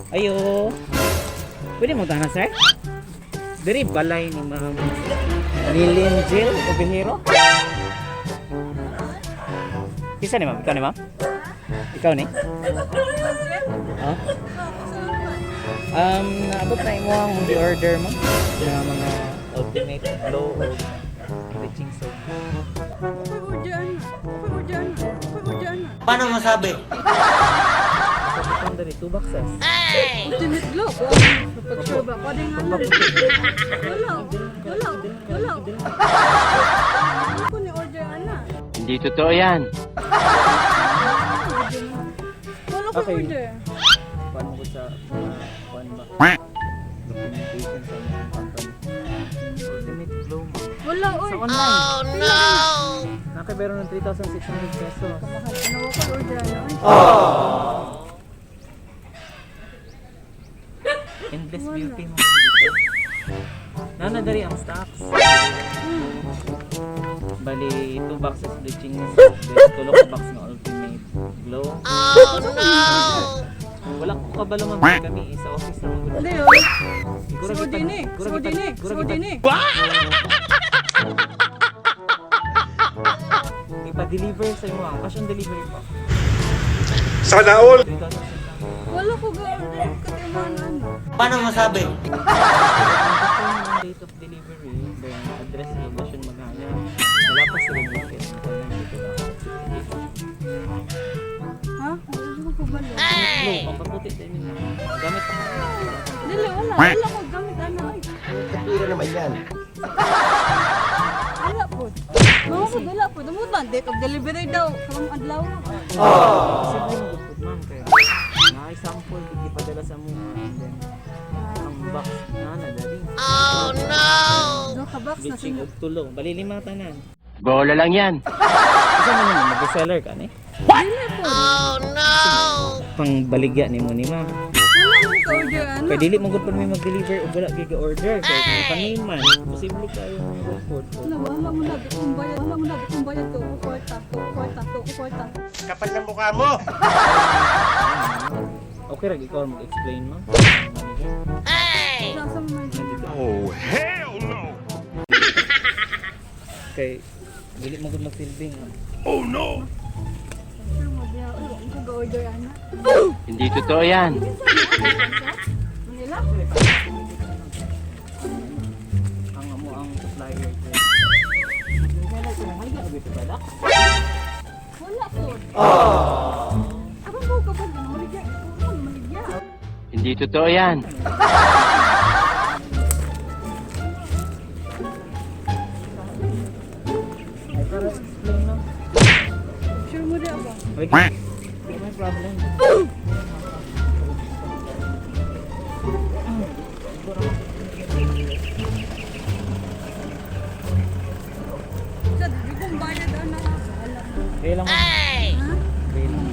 Ayo. Pwede mo tanan, sir? Diri balay ni Ma'am Nelyn Jill Obejero. Kisa ni Ma'am? Ikaw ni Ma'am? Ikaw ni? Oh? Naabot na imo ang order mo na mga ultimate glow o bleaching soap. Paano masabi? Ito dari 2 boxes. Ultimate glow. Pag-sure ba? Pwede nga lang. Wala. Ano ko ni order ana? Hindi totoo yan. Wala ko order. Paano ko sa paano ba? Documentation sa mga company. Ultimate glow mo. Wala Sa order. online. Oh no! Nakabero ng 3,600 pesos. Ano ko order ana? Endless beauty mo. Nana dari ang stocks. Bali 2 boxes bleaching soap, then 2 box ng ultimate glow. Oh no! Wala ko kabalo man kami sa office na mga Hindi gulo. yun. Sudini. Ipa-deliver sa imo ang cash on delivery pa. Sana all! 3,600. Wala ko ga-order katimanan. Paano masabi? Date of delivery, then address sa Poblacion Mahayag. Wala pa sila market. Ha? Wala ko balo. Glow, pampaputi sa inyo. Gamit pa. Dili, wala ko gamit ana ay. Kapira naman yan. Wala po. Mga ko wala po. Damutan, date of delivery daw. Karong adlaw. Posible mo gud ma'am kaya na-sample ipadala sa mo and then ang box na nadali. Do ka box na Bleaching sinyo. og tulo, bali 5 tanan. Bola lang yan. Isa mo naman mag-reseller ka ni. Dili po. Pang baligya nimo ni ma'am. Wala mo ka order ana. Kaya dili mo gud pa may mag-deliver og wala gyud order kay paniman. Posible kayo ng report. Wala mo na kung bayad to kwarta. Kapal ng mukha mo! Okay ra ikaw mag-explain ma'am. Nasa mo man. Oh, hell no! Kay dili mo gud mag-filming. Oh no! Sure mo diya. Ko ga order ana. Hindi totoo yan. Manila. Ang amo ang supplier ko. Wala ko nang higit dito ba? Wala po. Ako mo ka ba maligya? Maligya. Hindi totoo yan. Ay, para explain ma'am. Sure mo diya ba? Okay. May problem. Sa di kong bayad ana. Wala. Okay lang. Ha? Okay lang.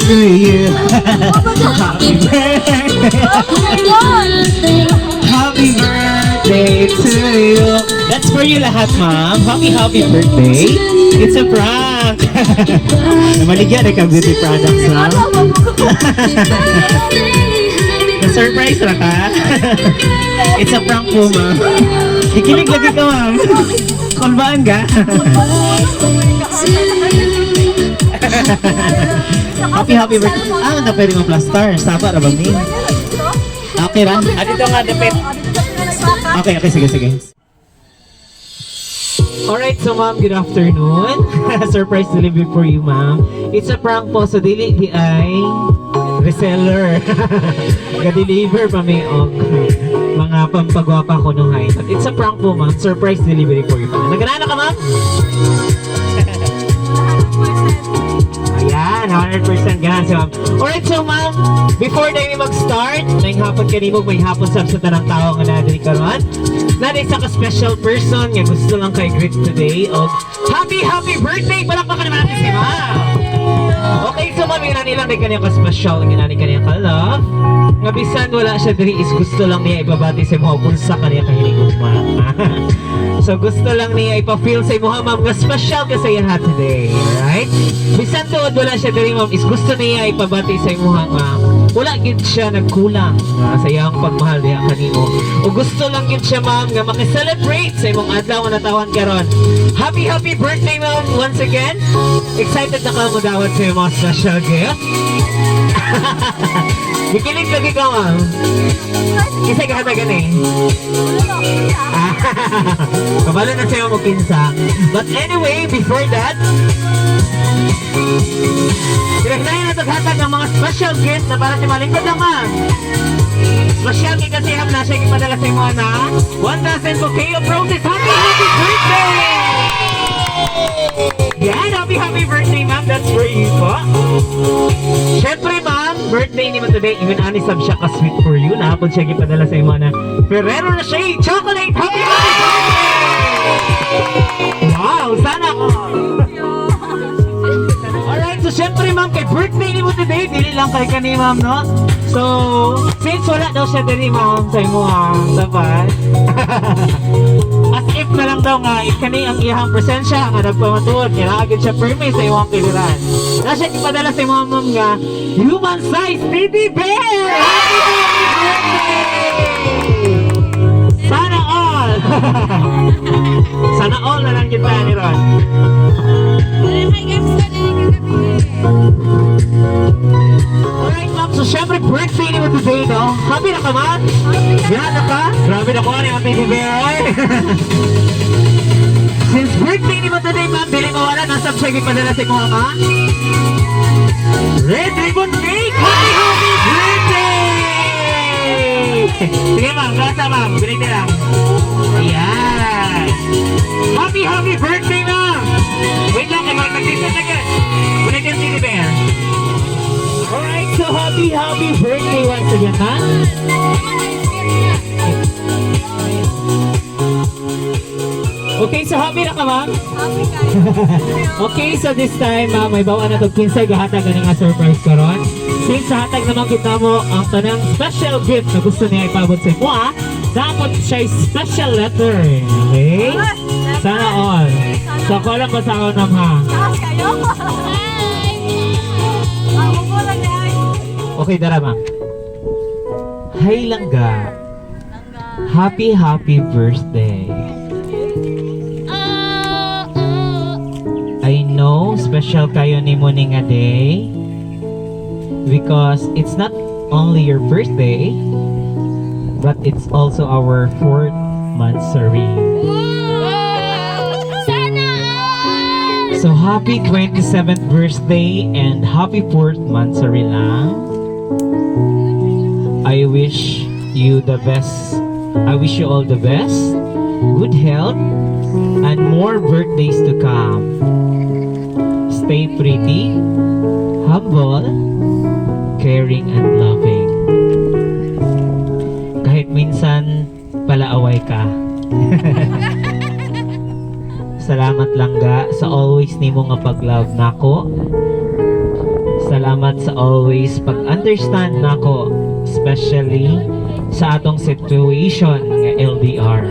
to you. Happy birthday. Happy birthday to you. That's for you lahat, ma'am. Happy birthday. It's a prank. Maligyan na ka beauty products, ma'am. Na-surprise na ka. It's a prank po, ma'am. Ikilig lagi ka, ma'am. Kulbaan ka. Happy birthday. Ah, na pwede mong plaster. Saba na ba, Min? Okay ra? Dito nga, depet. Okay, sige. Alright, so ma'am, good afternoon. Surprise delivery for you, ma'am. It's a prank po, so dili di ay reseller. Ga-deliver pa may mga pampagwapa ko nung high. But it's a prank po, ma'am. Surprise delivery for you. Nagana ka, ma'am? Ayan, 100% ganahan si ma'am. Alright, so ma'am, before tayo mag-start, may hapon kanimo, may hapon sa tanang tao nga natin karon. Natin sa ka-special person nga gusto lang kay greet today of happy birthday! Palakpakan naman natin si ma'am! Okay, so ma'am, yung nilang may kanyang ka-special, yung kanyang ka-love. Nga bisan wala siya diri is gusto lang niya ibabati sa mga kung sa kanyang kahilig ma'am. So gusto lang niya ipa-feel sa mga ma'am nga special ka sa iya today, alright? Bisan tuod wala siya diri ma'am is gusto niya ipabati sa mga ma'am. Wala gid siya nagkulang sa iyang pagmahal diha kanimo. O gusto lang gid siya ma'am nga maki-celebrate sa imong adlaw nga natawan karon. Happy birthday ma'am once again. Excited na ka mo dawat sa imong special gift. Bikinig lagi ka ma'am. Isa ka hata gani. Kabalo na sa'yo mo kinsa. But anyway, before that, pinagnayan na taghatag ng mga special gift na para sa malingkod lang ma'am. Special gift kasi ham na siya ipadala sa mga na 1,000 bouquet of roses. Happy birthday! Yan, happy birthday ma'am. That's for you po. Syempre ma'am, birthday ni mo today. Even ani sab siya ka-sweet for you. Nahapon siya ipadala sa mga na Ferrero Rocher chocolate. Happy birthday! Wow, sana ko. Alright, so syempre ma'am, kay birthday ni mo today, dili lang kay kani ma'am, no? So, since wala daw siya dali ma'am sa imo dapat. As if na lang daw nga, kani ang iyang presensya nga nagpamatuod, kailangan siya permis sa iyong piliran. Na siya ipadala sa mga ma'am nga, human size teddy bear! Happy birthday! Sana all! Sana all na lang kita ni Ron. Alright ma'am, so syempre birthday ni mo today, no? Happy na ka ma'am? Yan na ka? Grabe na ko ni ang teddy bear. Since birthday ni mo today ma'am, dili mawala, nasa siya ipadala sa mga ma'am. Red ribbon cake! Happy birthday! Sige ma'am, kasa ma'am, binig na lang. Ayan! Happy birthday ma'am! Wait lang, nag-tisip na ka. Binig yung teddy bear. Alright, so happy birthday once again, ha? Okay, so happy na ka, ma'am? Happy kayo. Okay, so this time, ma'am, may bawaan na ito kinsay gahatag ka nga surprise ko ron. Since hatag naman kita mo ang tanang special gift na gusto niya ipabot sa mo, ha? Dapat siya special letter, okay? Sana all. So, ako lang pa sa ako nam, ha? Taas kayo. Ako po lang na ay. Okay, dara, ma'am. Hi, Langga. Happy birthday. I know special kayo ni mo ning a day because it's not only your birthday but it's also our 4th monthsary. So happy 27th birthday and happy 4th monthsary lang. I wish you the best. I wish you all the best, good health, and more birthdays to come. Stay pretty, humble, caring, and loving. Kahit minsan palaaway ka. Salamat Langga sa always nimo nga pag-love nako. Salamat salamat sa always pag-understand nako, especially sa atong situation nga LDR.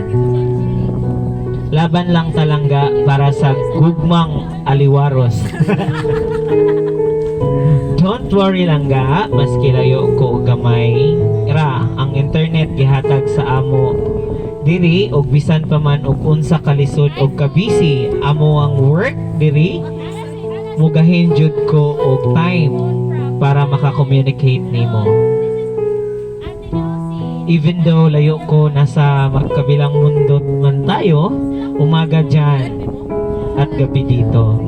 Laban lang talangga para sa gugmang aliwaros. Don't worry lang ga, maski layo ko gamay ra ang internet gihatag sa amo diri og bisan pa man og unsa kalisod og kabisi amo ang work diri mugahin jud ko og time para maka-communicate nimo. Even though layo ko nasa magkabilang mundo man tayo, umaga dyan at gabi dito.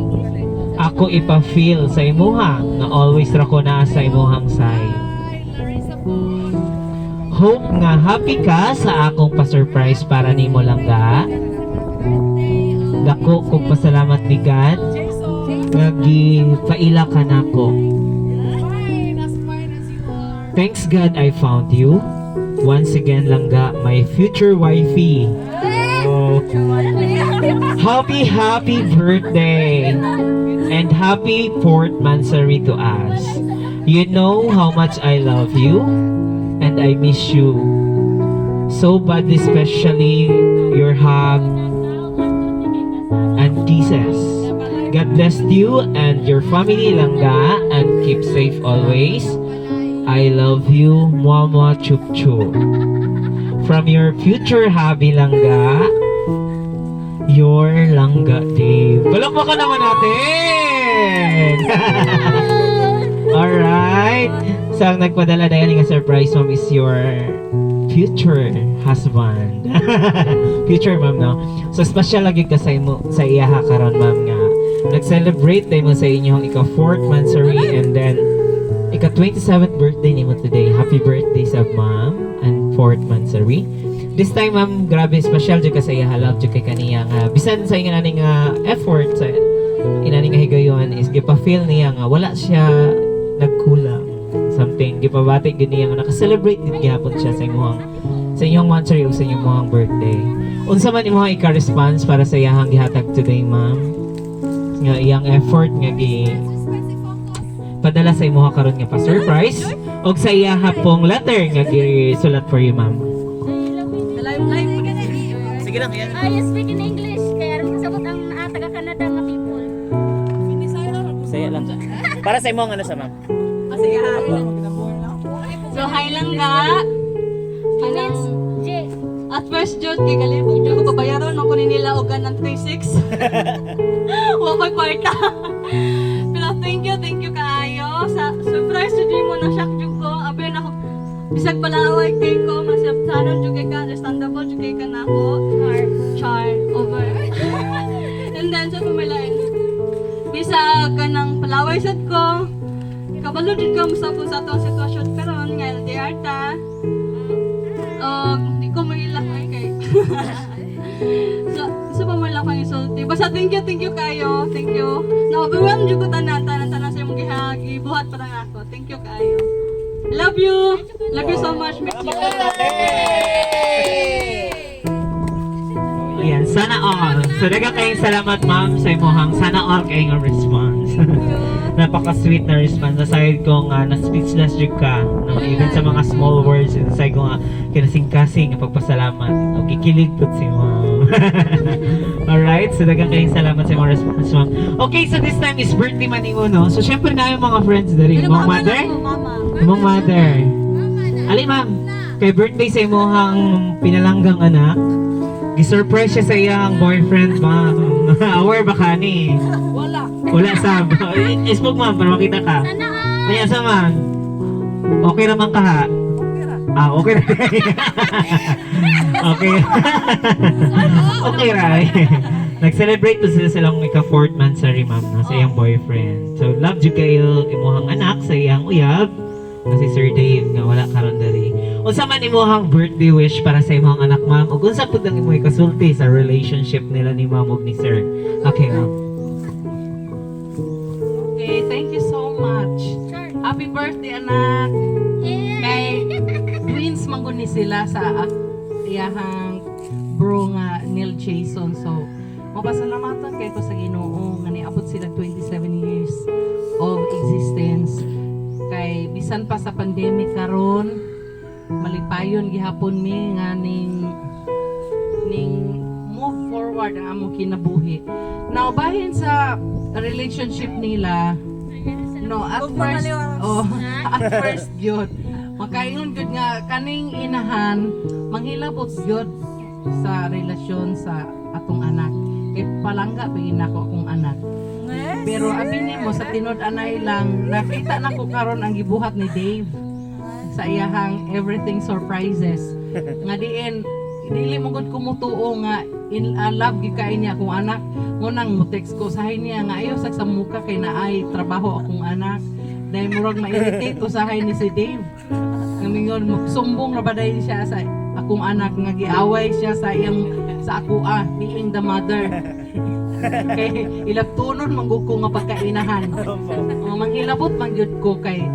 Ako ipa-feel sa imuha na always ra ko na sa imuhang side. Hope nga happy ka sa akong pa-surprise para nimo lang ga. Dako kog pasalamat ni God nga gipaila ka nako. Thanks God I found you. Once again lang ga, my future wifey. Oh. Happy birthday and happy 4th Monthsary to us. You know how much I love you and I miss you so badly, especially your hug and kisses. God bless you and your family langga and keep safe always. I love you, Mama Chup Chup. From your future hubby langga, your langga Dave. Palakpakan naman natin! Alright. So, ang nagpadala dahil nga surprise mom is your future husband. Future mom, no? So, special lagi ka sa iyaha karon ma'am nga. Nag-celebrate tayo mo sa inyong ika-4th Monthsary and then ika-27th birthday nimo today. Happy birthday sa ma'am and 4th Monthsary. This time ma'am, grabe special jud ka sa iya halap jud kay kaniya nga bisan sa inga naning effort sa inani nga higayon is gipa-feel niya nga wala siya nagkulang something gipabati gid niya nga naka-celebrate din gyapon siya sa inyong monthsary o sa inyong mga birthday. Unsa man imong ika-response para sa iyang gihatag today ma'am? Nga iyang effort nga padala sa imo karon nga pa-surprise og sa iya pong letter nga gisulat for you ma'am. Sige lang yan. I speak in English, kaya rin kasabot ang taga-Canada nga people. Saya lang. Para sa imo ang ano sa ma'am. So, hi lang ga. Means J. At first, Jod, kay galibog Jod ko babayaron ako ni nila og ganang 36. Wapay kwarta. Pero thank you kaayo sa surprise jud mo na shock jud ko. Abi na ako bisag palaway kay ko masabtanon jud kay ka understandable jud kay ka nako. Char over. And then sa pumilain. Bisag kanang palaway sad ko. Kabalo jud ko musapon sa atong sitwasyon karon nga LDR ta. Di ko mailak ay kay. So pa man lang pang isulti. Basta thank you kayo. Thank you. Na-overwhelmed jud ko tanan sa imong gihagi. Buhat pa lang ako. Thank you kayo. Love you. Love you so much. Miss you. Ayan, sana all. So, daga kayong salamat ma'am sa imuhang sana all kayong response. Napaka-sweet na response. Nasayad ko nga na-speechless jud ka. No? Even sa mga small words, nasayad ko nga kinasing-kasing pagpasalamat. O kikilig po si ma'am. Alright, so daga kayong salamat sa mga response ma'am. Okay, so this time is birthday man mo, no? So, syempre na yung mga friends dari. Mong mother? Mong mother. Ali ma'am, kay birthday sa imuhang pinalanggang anak. Gi-surprise siya sa iyang boyfriend, ma'am. Aware ba ka ni? Wala sab. Isbog ma'am, para makita ka. Kaya sa ma'am. Okay naman ka ha? Okay na. Okay. Okay right. Nag-celebrate po sila silang ika-4th Monthsary, ma'am, no, sa iyang boyfriend. So, love jud kayo imuhang anak sa iyang uyab. Kasi Sir Dave nga wala karon diri. Unsa man imuhang birthday wish para sa imong anak ma'am ug unsa pud ang imong ikasulti sa relationship nila ni ma'am ug ni Sir? Okay ma'am. Okay, thank you so much. Happy birthday anak. Kay twins man gud ni sila sa iyahang bro nga Neil Jason. So mapasalamatan kay ko sa Ginoo nga niabot sila 27 years of existence. bisan pa sa pandemic karon malipayon gihapon mi nga ning move forward ang among kinabuhi. Now bahin sa relationship nila, no, at first gyud makaingon gyud nga kaning inahan manghilabot gyud sa relasyon sa atong anak. Kay palangga bigin nako akong anak. Pero abini mo sa tinod anay lang nakita nako karon ang gibuhat ni Dave sa iyahang EverythingSurprises nga diin dili mo gud kumutuo nga in love gyud kay niya akong anak. Ngunang mo text ko sahay niya nga ayo sa muka kay naay trabaho akong anak. Dahil murag ma-irritate usahay ni si Dave. Ngamingon magsumbong na baday siya sa akong anak nga giaway siya sa ako being the mother. Kay ilabtunon manggug ko nga pagkainahan. Manghilabot man gyud ko kay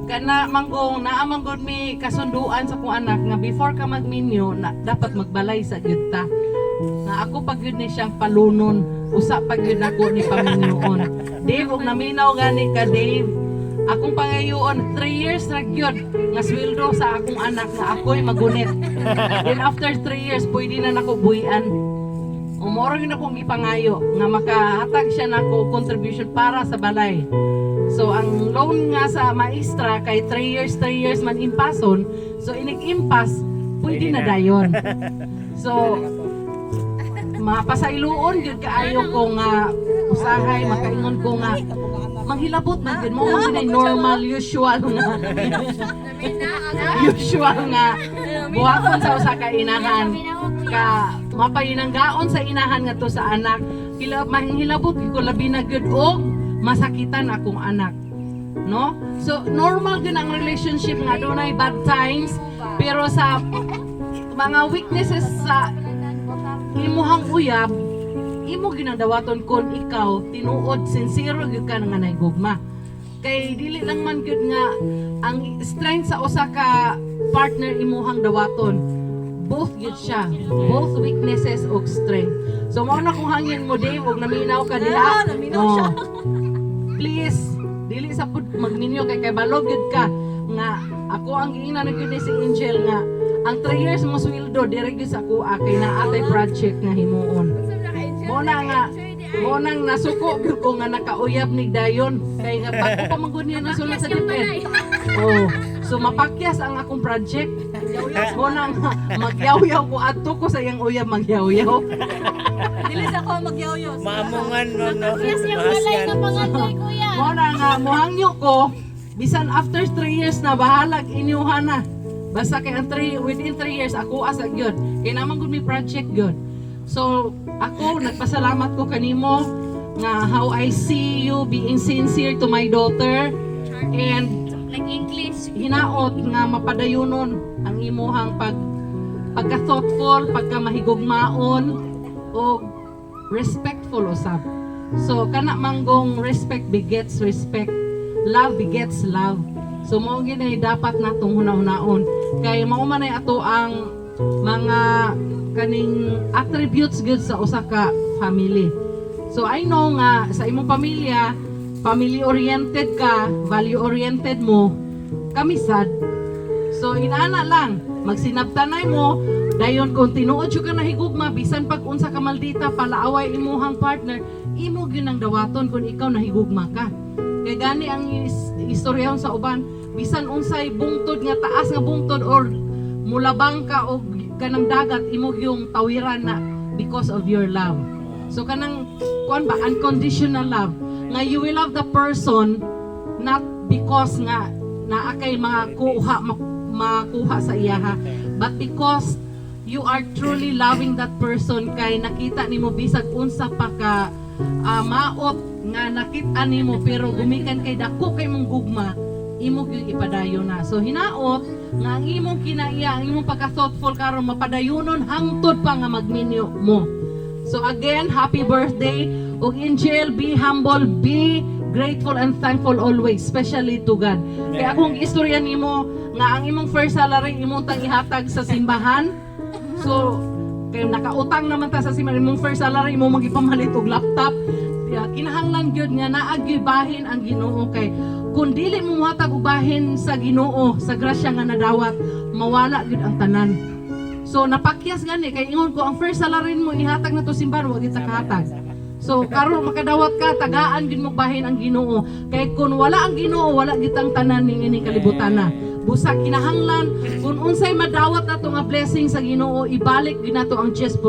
kana manggong naamang gud mi kasunduan sa akong anak nga before ka magminyo na dapat magbalay sa gyud ta. Na ako pag yun ni siyang palunon, usa pag yun ako ni paminyoon. Dave, og naminaw gani ka Dave. Akong pangayoon 3 years ra gyud nga sweldo sa akong anak nga ako'y magunit. Then after 3 years pwede na nako buhian. Umoro yun akong ipangayo nga makahatag siya nako contribution para sa balay. So ang loan nga sa maestra kay 3 years man impason. So inig-impas pwede na dayon. So mapasayloon gyud kaayo ko nga usahay makaingon ko nga manghilabot man gyud mo na normal usual nga buhaton sa usa ka inahan ka mapayinanggaon sa inahan nga to sa anak manghilabot gyud ko labi na gyud og masakitan akong anak, no? So normal gyud ang relationship nga dunay bad times pero sa mga weaknesses sa imuhang uyab, imo ginadawaton kon ikaw tinuod sincere gyud ka nga naigugma. Kay dili lang man gyud nga ang strength sa usa ka partner imuhang dawaton. Both gyud siya, both weaknesses ug strength. So mao na kung hangin mo Dave og naminaw ka dila. Siya. Please, dili sa pud magminyo kay balog gyud ka nga ako ang giingnan gyud ni si Angel nga ang 3 years mo sweldo dire gyud sa kuha kay naa atay project nga himuon. Mo nang nasuko gyud ko nga nakauyab ni dayon kay nga pa ko pamanggod niya nasulat sa depend. Oh, so mapakyas ang akong project. Mo nang magyaw-yaw ko adto ko sa iyang uyab magyaw-yaw. Dili sa ko magyaw-yaw. Maamungan mo no. Yes, yung balay na pangatay kuya. Mo nang mohangyo ko bisan after 3 years na bahalag inyuhan na. Basta kay within 3 years ako asa gyud. Kay naman gud mi project gyud. So ako nagpasalamat ko kanimo nga how I see you being sincere to my daughter and Like English. hinaot nga mapadayunon ang imuhang pagka-thoughtful, pagka-mahigugmaon o respectful usab. So kana manggong respect begets respect, love begets love. So mao gyud dapat natong hunahunahon kay mao man ay ato ang mga kaning attributes gyud sa usa ka family. So I know nga sa imong pamilya, family oriented ka, value oriented mo, kami sad. So inaana lang, magsinabtanay mo dayon kung tinuod jud ka nahigugma bisan pag unsa ka maldita palaaway imuhang partner, imo gyud nang dawaton kung ikaw nahigugma ka. Kay gani ang istoryahon sa uban, bisan unsay bungtod nga taas nga bungtod or mulabang ka og kanang dagat imo yung tawiran na because of your love. So kanang kuan ba unconditional love nga you will love the person not because nga naa kay makuha sa iyaha but because you are truly loving that person kay nakita nimo bisag unsa pa ka maot nga nakita nimo pero gumikan kay dako kay mong gugma imo gyud ipadayon na. So hinaot nga ang imong kinaiya, ang imong pagka-thoughtful karon mapadayunon hangtod pa nga magminyo mo. So again, happy birthday. Og Angel, be humble, be grateful and thankful always, especially to God. Kaya akong istorya nimo nga ang imong first salary imong tang ihatag sa simbahan. So kay nakautang naman ta sa simbahan imong first salary imong magipamalit og laptop. Kinahanglan gyud nga naa gyud bahin ang Ginoo kay kung dili mo muhatag ubahin sa Ginoo, sa grasya nga nadawat, mawala gyud ang tanan. So napakyas gani kay ingon ko ang first salary mo ihatag na to simbahan, wa gyud ta kahatag. So karon makadawat ka, tagaan gyud mo bahin ang Ginoo. Kay kung wala ang Ginoo, wala gyud ang tanan ning ining kalibutan na. Busa kinahanglan kung unsay madawat nato nga blessing sa Ginoo, ibalik gyud nato ang 10%.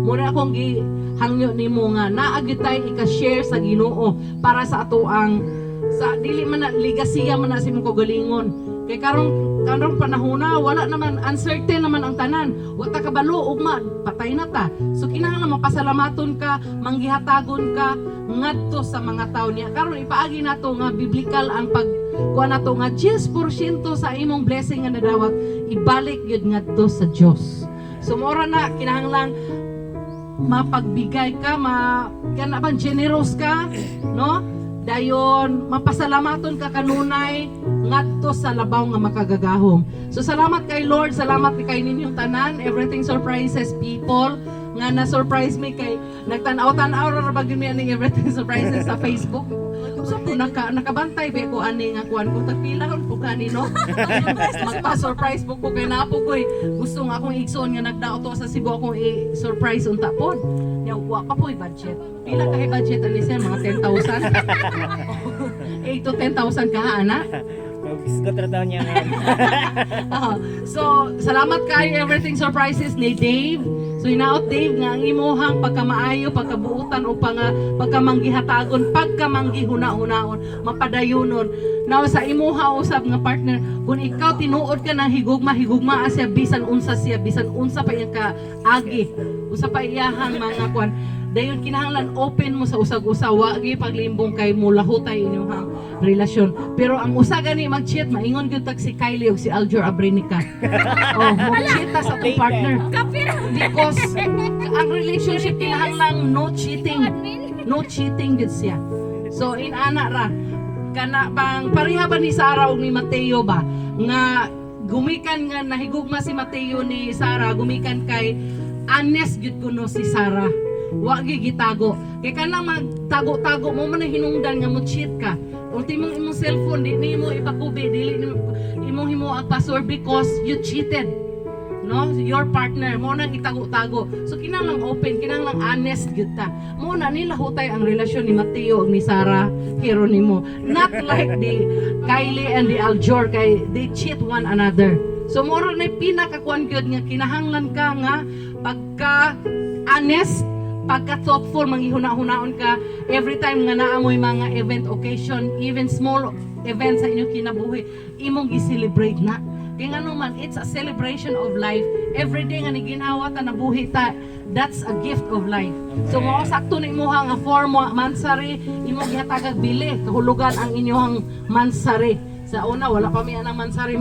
Muna akong gihangyo nimo nga naa gyud tay ika-share sa Ginoo para sa ato ang sa dili man na ligasiya man na sa imong kagalingon. Kay karong panahona wala naman, uncertain naman ang tanan, wa ta kabalo ugma patay na ta. So kinahanglan mapasalamaton ka, manggihatagon ka ngadto sa mga tawo niya. Karon ipaagi nato nga biblical ang kuha nato nga 10% sa imong blessing nga nadawat, ibalik gyud ngadto sa Dios. So mora na kinahanglan mapagbigay ka, kana bang generous ka, no? Dayon mapasalamaton ka kanunay ngadto sa labaw nga makagagahom. So salamat kay Lord, salamat kay ninyong tanan, Everything Surprises people nga na-surprise me kay nagtanaw-tanaw ra ba gyud mi ani Everything Surprises sa Facebook. Usa ko nakabantay be ko ani nga kuan ko tagpilahon po kani no. Magpa-surprise po ko kay napo ko gusto nga akong igsoon nga nagdao to sa Cebu akong i-surprise unta pod. Nya wa pa po'y budget. Pila kay budget ani siya mga 10,000. 8 to 10,000 ka ana. Biskot ra daw niya. So, salamat kay Everything Surprises ni Dave. So, hinaot Dave nga ang imuhang pagkamaayo, pagkabuutan o pagkamanggihatagon, pagkamanggihuna-hunaon, mapadayunon. Now, sa imuha usab nga partner, kung ikaw tinuod ka ng higugma siya, bisan unsa pa iyang kaagi, usa pa iyahang mga kwan. Dayon kinahanglan open mo sa usag-usa, wagi paglimbong kay mulahutay inyong relasyon. Pero ang usa gani mag-cheat, maingon gyud tag si Kylie ug si Aljor Abrenica. Oh, mag-cheat ta sa atong partner. Because ang relationship kinahanglan no cheating. No cheating gyud siya. So in ana ra kana bang pareha ba ni Sarah ug ni Mateo ba nga gumikan nga nahigugma si Mateo ni Sarah, gumikan kay honest gyud kuno si Sarah. Wa gyud gitago. Kay kanang magtago-tago mo man hinungdan nga mo cheat ka. Ultimong imong cellphone di nimo ipakubi, dili nimo imong himo ang password because you cheated. No, your partner mo nang itago-tago. So kinahanglan open, kinahanglan honest gyud ta. Mo na nila hutay ang relasyon ni Mateo ug ni Sarah Geronimo. Not like the Kylie and the Aljor kay they cheat one another. So mo ra na pinakakuan gyud nga kinahanglan ka nga pagka honest, pagka-thoughtful, manghihuna-hunaon ka every time nga naamoy mga event, occasion, even small events sa inyong kinabuhi, imong i-celebrate na. Kaya nga naman, it's a celebration of life. Every day nga niginawa ta, nabuhi ta, that's a gift of life. So mga sakto na imuha nga 4 monthsary, imong gihatagag bili, kahulugan ang inyong monthsary. Sa una, wala pa mi anang mansari.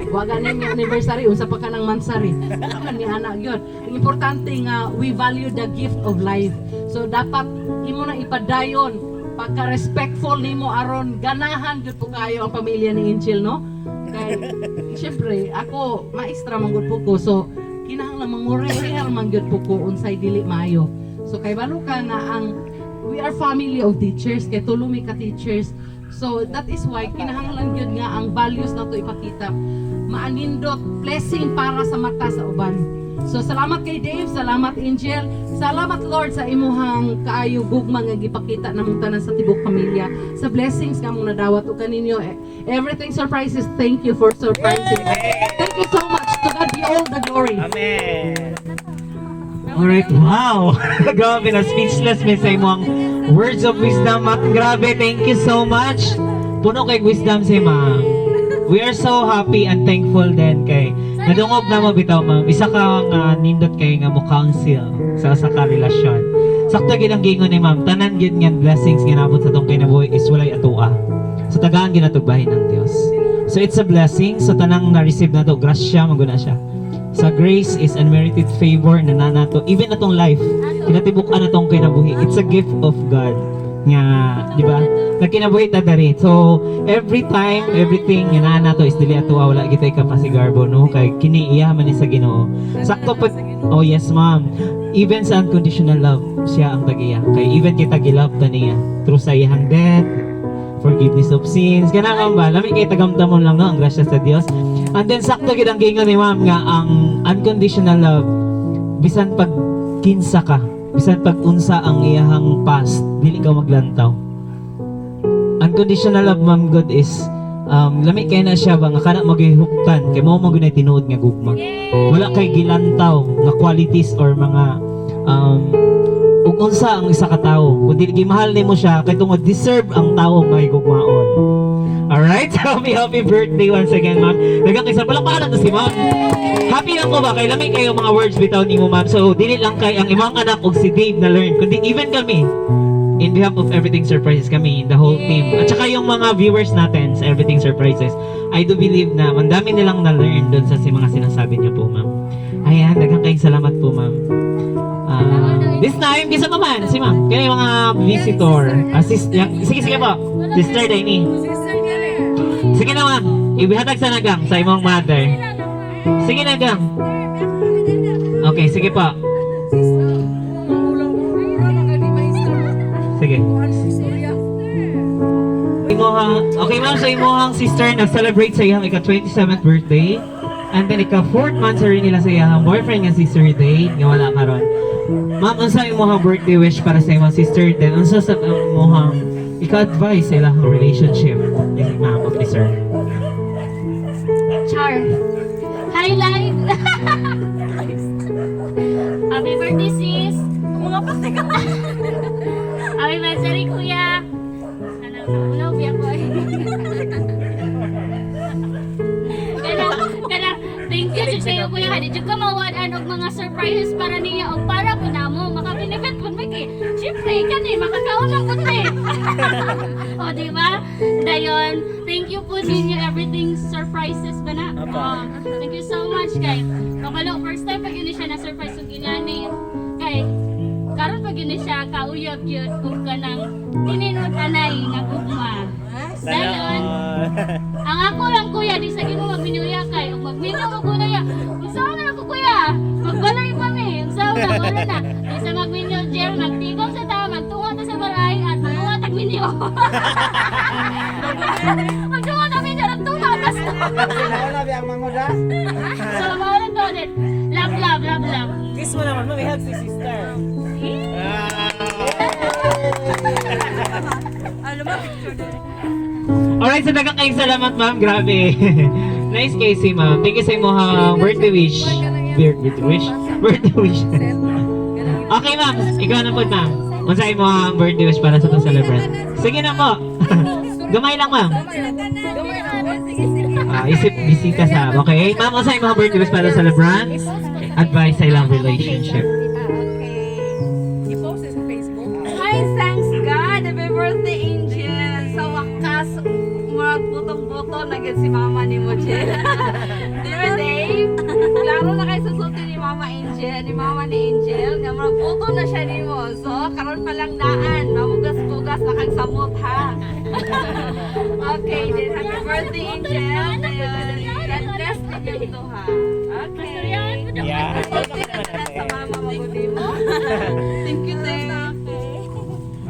Waga na mi anniversary, unsa pa ka ng mansari. Naman ni anak yun. Ang importante nga, we value the gift of life. So, dapat imo na ipadayon. Pagka-respectful nimo aron ganahan jud po kayo ang pamilya ni Angel, no? Kay, syempre, ako, maestra manggod po ko. So, kinahanglan mangurehel manggod po ko, unsay dili maayo. So, kay balo ka nga we are family of teachers, kay tulumi ka teachers. So that is why kinahanglan gyud nga ang values nato ipakita. Maanindot blessing para sa mata sa uban. So salamat kay Dave, salamat Angel, salamat Lord sa imuhang kaayo gugma nga gipakita namong tanan sa tibok pamilya. Sa blessings nga mong nadawat ug kaninyo Everything Surprises. Thank you for surprising us. Thank you so much. To God be all the glory. Amen. Alright, wow! Grabe na speechless may sa imong words of wisdom at grabe, thank you so much. Puno kay wisdom si ma'am. We are so happy and thankful din kay nadungog na mo bitaw ma'am. Isa ka nga nindot kay nga mo counsel sa ka relasyon. Sakto gid ang gingon ni ma'am, tanan gid nga blessings nga nabot sa tong kinabuhi is walay atua. So tagaan ginatugbahin ng Dios. So it's a blessing, so tanang na-receive na to, grasya maguna siya. Sa grace is unmerited favor na nanato even atong life kinatibuk-an atong kinabuhi, it's a gift of God nga di ba nagkinabuhi ta dari. So every time everything nga nanato is dili ato wala gitay kapasigarbo no kay kini iya man ni sa Ginoo sakto pag oh yes ma'am, even sa unconditional love siya ang tagiya kay even kita gilove ta niya through sa iyang death, forgiveness of sins. Kana ma'am ba, lami kay tagamtamon lang no ang grasya sa Dios. And then sakto gid ang gingon ni ma'am nga ang unconditional love bisan pag kinsa ka, bisan pag unsa ang iyahang past, dili ka maglantaw. Unconditional love ma'am God is lami kay na siya ba nga kana magihuktan kay mao magunay tinuod nga gugma. Wala kay gilantaw nga qualities or mga ug unsa ang isa ka tawo. Kun dili mahal nimo siya kay tungod deserve ang tawo nga igugmaon. Alright, happy birthday once again, ma'am. Daghang kay sa palakpakan nato si ma'am. Happy lang ko ba kay lami kayo mga words bitaw nimo ma'am. So dili lang kay ang imong anak og si Dave na learn kundi even kami. In behalf of Everything Surprises kami, the whole team. At saka yung mga viewers natin sa Everything Surprises, I do believe na mandami nilang na-learn doon sa mga sinasabi niyo po, ma'am. Ayan, daghang kayong salamat po, ma'am. This time, kisa pa man, si ma'am. Kaya yung mga visitor. Sige po. Sister Daini. Sige na, ma'am. Ibihatag sa nagang sa imong mother. Sige na, gang. Okay, sige po. Sige. Okay ma'am, so imuhang sister nag-celebrate sa iyang ika-27th birthday. And then ika-4th monthsary nila sa iyang boyfriend nga si Sir Day, nga wala karon. Ma'am, unsa imuhang birthday wish para sa imong sister? Then unsa sa imuhang ika-advise sa ilang relationship? Yes, ma'am, okay sir. Char. Highlight. Happy birthday, sis. Mga pasig ka. Happy monthsary, kuya. Love ya, boy. Kana, thank you jud kayo, kuya. Di jud ka mawad-an og mga surprises para niya og para po namo maka-benefit pud mo kay. Syempre, kani makakaon lang pud ni. O di ba? Dayon, thank you po ninyo Everything Surprises ba na? Thank you so much kay. Kabalo first time pag yun siya na surprise og ilani. Kay karon pag yun siya kauyab yun ug kanang tininod anay nga gugma. Dayon, ang ako lang kuya di sa gimo magminuya kay ug magminaw mo kuya. Unsa na ako kuya? Magbalay pa mi. Unsa na wala na. Di sa magminaw gel magtigom sa ta magtuwa ta sa balay at magtuwa tag minyo. Magtuwa ta minyo at tuwa basta. Wala biyang manguda. So mawala to din. Love. Kiss mo naman, may hug si sister. Alright, so daghang kayong salamat, ma'am. Grabe. Nice Casey, ma'am. Thank you sa imong birthday wish. Birthday wish. Okay, ma'am. Ikaw na po, ma'am. Unsa imong birthday wish para sa itong celebrant? Sige na po. Gamay lang, ma'am. Isip bisita sa, okay? Ma'am, unsa imong birthday wish para sa celebrant? Advice sa ilang relationship. Hi, thanks God. Happy birthday, Angel. Sa wakas, murag butong-buto na si mama ni mo, Angel. Dear Dave, klaro na kayo susulti ni Mama Angel, ni Mama ni Angel, nga murag buto na siya ni mo. So, karon pa lang daan, mamugas-bugas na kang samot, ha? Okay, then happy birthday, Angel. God bless ninyo to, ha? Okay. Yeah. Sa mama magudi mo. Thank you, Dave.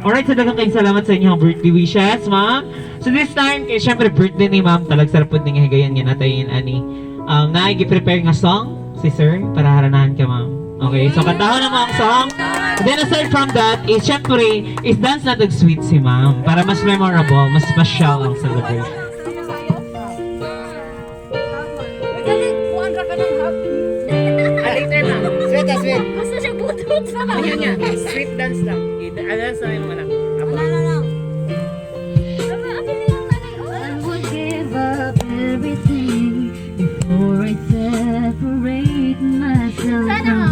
Alright, so daghang kayong salamat sa inyong birthday wishes, ma'am. So this time, kay syempre birthday ni ma'am, talag sarapod ni nga higayan nga natin ani. Naigi-prepare nga song si sir para haranahan ka, ma'am. Okay, so kantahon na mo ang song. And then aside from that, is syempre, is dance na sweet si ma'am para mas memorable, mas special ang celebration. Sweet. Basta siya butot sa Ayun niya. Sweet dance lang. Dance na yung lang. I would give up everything before I separate myself from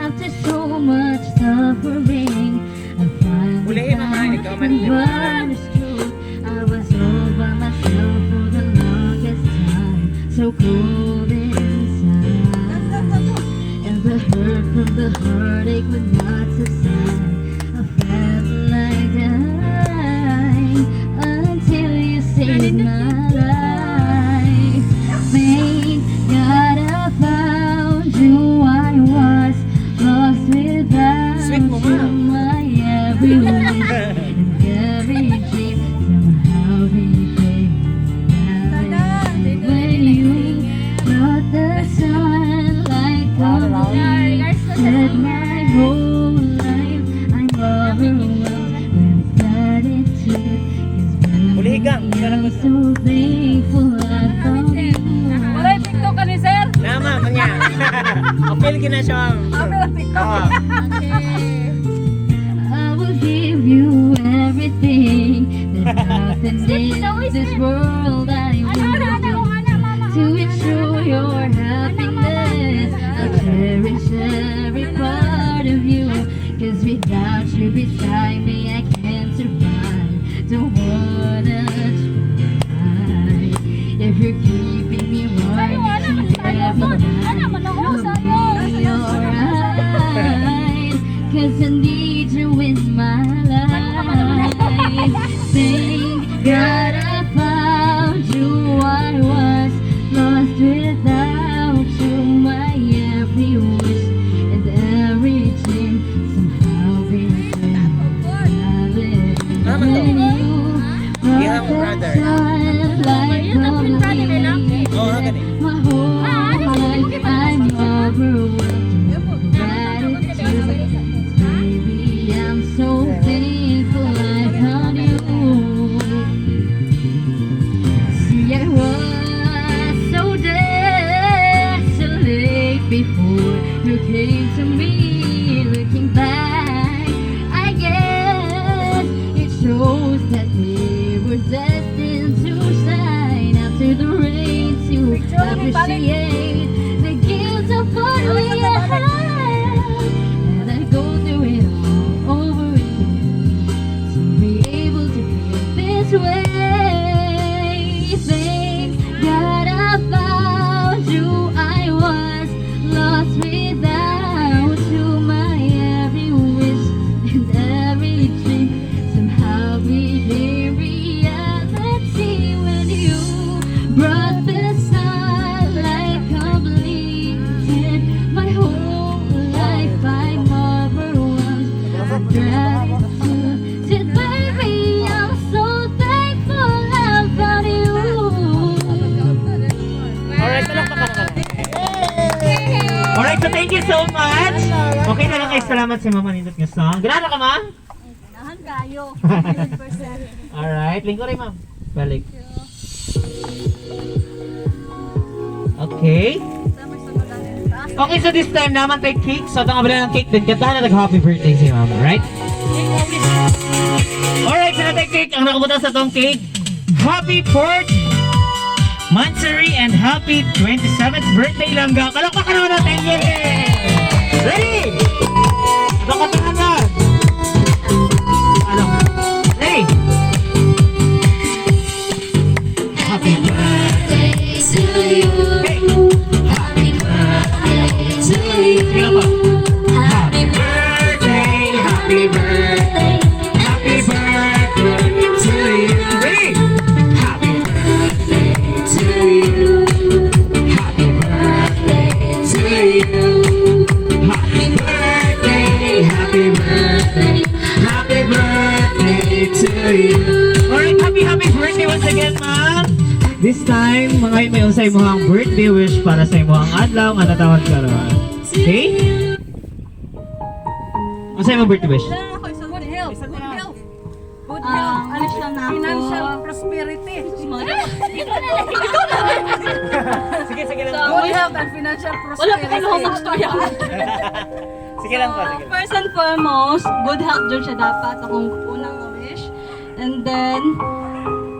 after so much suffering. I finally found what is true. I was all by myself for the longest time, so cold inside, and the hurt from the heartache would not subside. I felt like dying until you saved my life. Thank God I found you. I was lost without you. My every wish and every dream somehow And in this world I will do to ensure your happiness. I'll cherish every part of you, 'cause without you beside me I can't survive. Don't wanna try. If you're keeping me warm, you have no be alright, 'cause I need you in my life. Thank God I found you. I was lost without you. My every wish and every dream somehow became valid when you brought the sun like a bleeding. My whole life I'm overwhelmed with gratitude. Baby, I'm so thankful I found you. See, I was so desolate before you came to me. Looking back, I guess it shows that we were destined to shine after the rain, to appreciate the gifts of what we have. And I go through it all over again to be able to feel this way. Thank God I found you. I was lost without you. My every wish and every dream somehow became reality when you brought the sun like a bleeding. My whole life I'm overwhelmed with gratitude. Baby, I'm so thankful I found you. Alright, Alright, so thank you so much. Okay na lang kayo, salamat sa mga manindot nga song. Ganaan ka, ma'am? Nahan kayo. Alright, lingko rin, ma'am. Balik. Okay. Okay, so this time naman tayo cake. So, ito nga pala ng cake din. Katahan na happy birthday si ma'am, right? Alright, so na tayo cake. Ang nakabutan sa itong cake, Happy 4th Monthsary and happy 27th birthday lang ga. Kalakpakan naman natin yun eh! Ready? Ito katahan na! Ano? Ready? Happy birthday to you. Happy birthday to you. Happy birthday, happy birthday, happy birthday to you. Ready? Happy birthday to you. Happy birthday to you. Happy birthday, happy birthday, happy birthday to you. Alright, happy birthday once again, ma'am. This time, mga may usay mo ang birthday wish para sa imo ang adlaw nga natawag karon. Okay? Usay mo birthday wish? Good health. Good health. Good health. Ano siya na ako? Financial prosperity. Sige lang. Good health and financial prosperity. Wala pa kayo mag-story ako. Sige lang po, sige lang. First and foremost, good health dyan siya dapat. Akong unang wish. And then,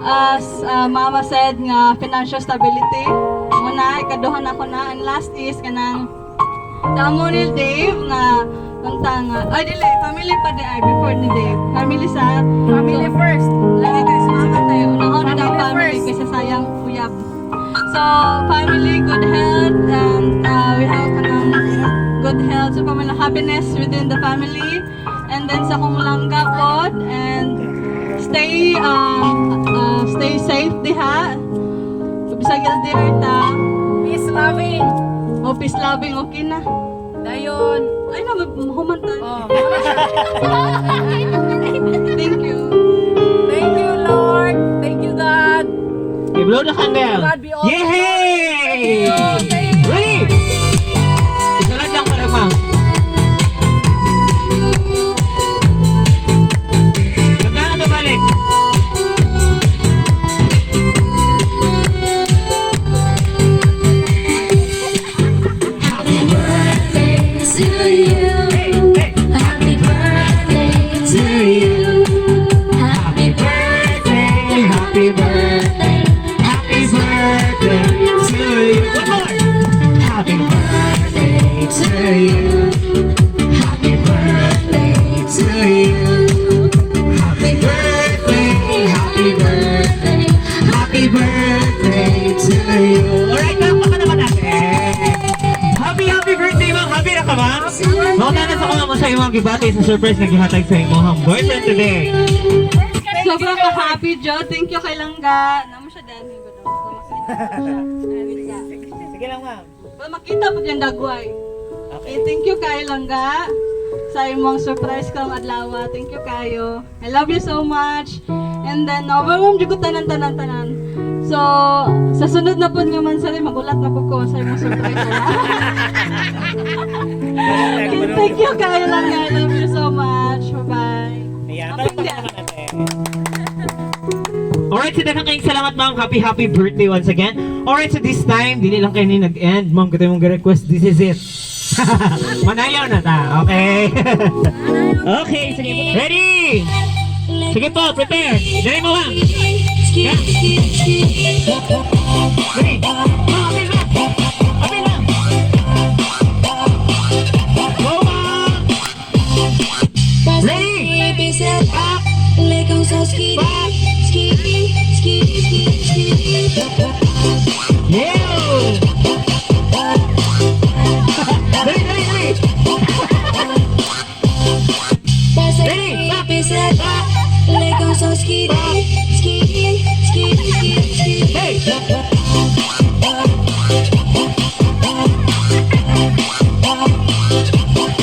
as mama said nga, financial stability. Muna, ikaduhan ako na. And last is, kanang sa amo ni Dave nga, kantang, ay dili, family pa di ay, before ni Dave. Family sa, family first. Lagi kayo sumama tayo. Unang na daw family, kasi sayang uyab. So, family, good health, and we have kanang good health. So, pamala happiness within the family. And then sa kong langga pod, and stay safe diha. Bisag yun di ta. Peace loving. Oh, peace loving, okay na. Dayon. Ay na, humantay. Oh. Thank you. Thank you, Lord. Thank you, God. Okay, blow the candle. God be all. Yay! Ready? Isulat lang pala, ma'am. Gagana na balik. Happy birthday to you. Happy birthday to you. Happy birthday, happy sa imong gibati sa surprise nga gihatag sa imong boyfriend today? Sobrang ka-happy, Jo. Thank you kay Langga. Naman siya dahil ko daw. Sige lang, ma'am. Makita po dyan dagway. Okay, thank you kay Langga sa imong surprise kang adlaw. Thank you kayo. I love you so much. And then, overwhelmed ko tanan. So, sa sunod na po nga Monthsary, magulat na po ko sa imong surprise. Okay, thank you kayo Langga. I love you so much. Bye-bye. Ayan, Alright, so daghang kayong salamat ma'am. Happy birthday once again. Alright, so this time, dili lang kayo ni nag-end. Ma'am, kaya mong request, this is it. Manayaw na ta, okay? Okay, sige po. Ready? Sige po, prepare. Dali mo ma'am. Yeah. Ready? Ma'am, apil lang. Apil lang. Go ma'am. Ready? Back. Yeah! Dali! Hey!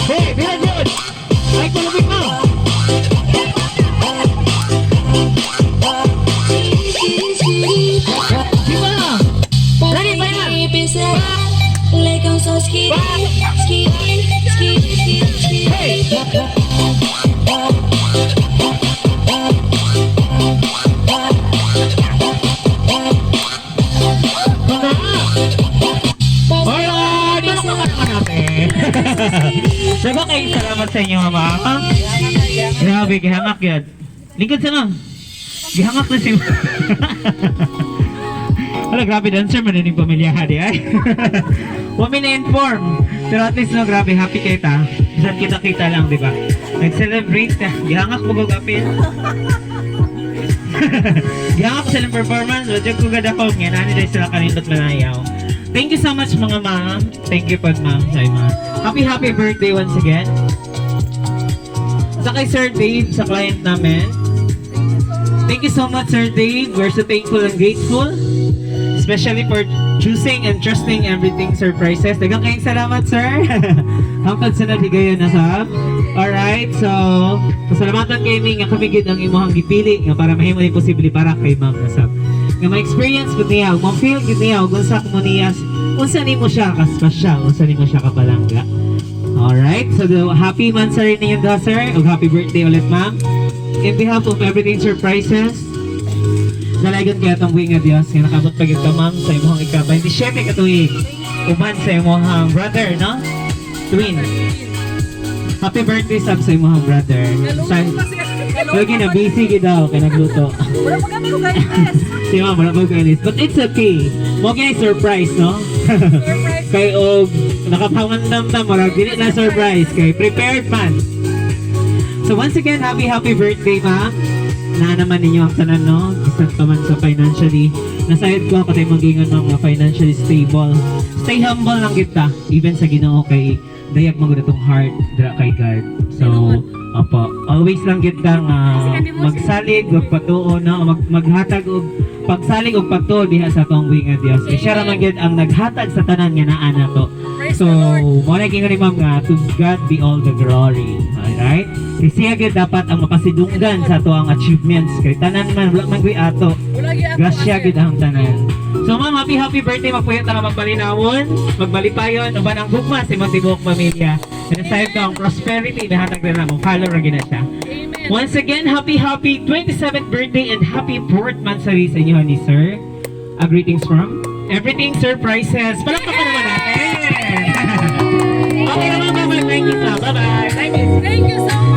Hey, very good! Like palubig mo! Ready, final! Hey! Alright! Palakpakan natin! Sabi kayo, salamat sa inyo mama. Grabe, gihangak yan. Lingkod sa ma'am. Gihangak na si Wala, grabe dancer man yung pamilyahan ay. Huwag mi na-inform. Pero at least no, grabe, happy kayo ta. Bisan kita-kita lang, di ba? Nag-celebrate na. Gihangak mo gagapin. Gihangak ko silang performance. Wajag ko gada ko. Yan, ano dahil sila kanindot manayaw. Thank you so much mga ma'am. Thank you po ma'am. Sorry ma'am. Happy birthday once again. Sa kay Sir Dave, sa client namin. Thank you so much Sir Dave. We're so thankful and grateful. Especially for choosing and trusting EverythingSurprises. Daghang kayong salamat, sir. Hangtod sa nahigayon na sab. Alright, so pasalamatan kayo nga kami gid ang imong gipili nga para mahimo ni posible para kay ma'am na sab. Nga ma-experience gud niya, ma-feel gud niya ug unsa mo niya, unsa nimo siya ka special, unsa nimo siya ka palangga. Alright, so the happy Monthsary ninyo daw, sir. Ug happy birthday ulit, ma'am. In behalf of EverythingSurprises, nalagon kaya itong buhay nga Diyos nga nakabot pag ito ma'am sa imong ikabayad. 27 katuig uban sa imong brother, no? Twin. Happy birthday sab sa imong brother. Lagi na busy gid daw kay nagluto. Wala pa kami kung guys. Si ma'am, wala pa kainis. But it's okay. Mo kay surprise, no? Kay og nakapamandam ta marag dili na surprise kay prepared man. So once again, happy birthday ma'am. Na naman ninyo ang tanan, no? Isang pa man sa financially. Nasayad ko ako tayo mag-ingon mga financially stable. Stay humble lang kita. Even sa Ginoo kay dayag magod itong heart dra kay God. So, opo, always lang kita nga magsalig ug patuo na maghatag og pagsalig og pagtuo diha sa atong buhi nga Dios. Kay siya ra man gyud ang naghatag sa tanan nga naa nato. So, mo na gingon ni ma'am nga to God be all the glory. Alright? Kasi siya gyud dapat ang mapasidunggan sa ato ang achievements kay tanan man wala man gyud ato. Grasya gyud ang tanan. So ma'am, happy birthday. Magpuyat na magbalinawon, magbalipayon, uban ang hugma sa imong tibuok pamilya. And aside ko ang prosperity, nahatag na mo, follow ra gina siya. Once again, happy 27th birthday and happy 4th Monthsary sa inyo ni Sir. Greetings from EverythingSurprises. Palakpakan naman natin. Okay naman, bye-bye. Thank you so. Bye-bye. Thank you so much.